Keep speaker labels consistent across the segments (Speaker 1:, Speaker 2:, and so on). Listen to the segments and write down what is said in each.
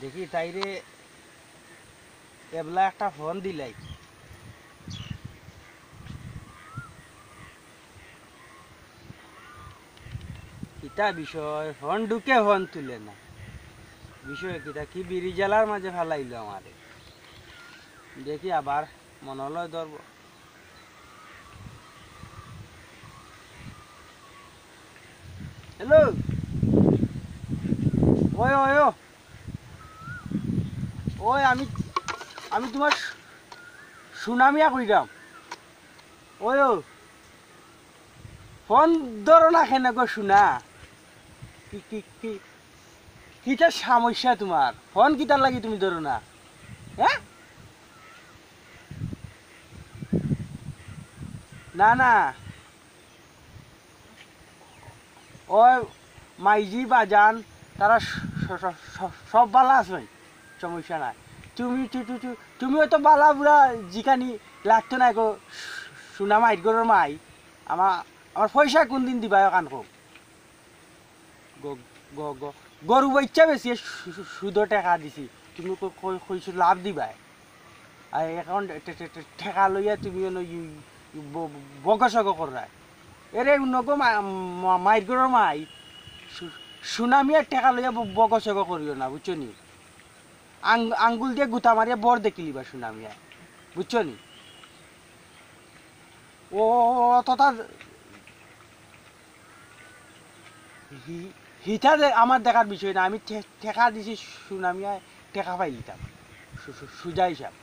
Speaker 1: দেখি তাইরে এবলা একটা ফোন দিলাই, কিতা বিষয় ফোন ঢুকে ফোন তুলে না, বিষয় কিতা কি বিড়ি জ্বালার মাঝে ফেলাইলো আমারে। দেখি আবার মনলয় ধরব। হ্যালো, ওই ওই ও ওই আমি আমি তোমার সুনামিয়া কইরাম। ওই ও ফোন ধরো না কেন গো শুনা, কি কি কি কিটা সমস্যা তোমার? ফোন কিটার লাগি তুমি ধরো না? হ্যাঁ, না না, ওই মাইজি বাজান তারা সব বালা আছে, সমস্যা নাই। তুমি তুমিও তো বালা বুড়া জিকানি লাগতো না গো, সোনা মাইট গরুর মাই। আমার আমার পয়সা কোন দিন দিবা কান কো? গরু বাচ্চা বেশি সুদো টাকা দিছি, তুমি কইছো লাভ দিবা, আর এখন ঠেকা লইয়া তুমি বকসক করা এরে নগো মাইট গরুর মাই। সুনামিয়া টেকা লইয়া বকসক করিও না, বুঝছো নি? আঙ্গুল দিয়ে গুতা মারিয়া বর দেখিলিবা সুনামিয়া, বুঝছো নি? ও তথা হিতা আমার দেখার বিষয় না, আমি ঠেকা দিছি সুনামিয়ায় টেকা পাইলিতাম সুজা হিসাব,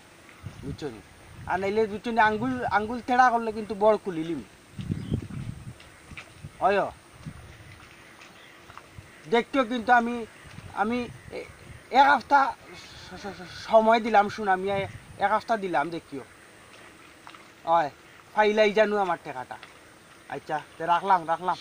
Speaker 1: বুঝছো নি? আর নাইলে বুঝছো নি, আঙ্গুল আঙ্গুল তেড়া করলে কিন্তু বড় খুলিলিম। অয় দেখতো কিন্তু আমি আমি এক হপ্তাহ সময় দিলাম সুনামিয়ায়, এক হপ্তাহ দিলাম দেখিও। হয় ফাইলাই জানো আমার টেকাটা। আচ্ছা রাখলাম রাখলাম।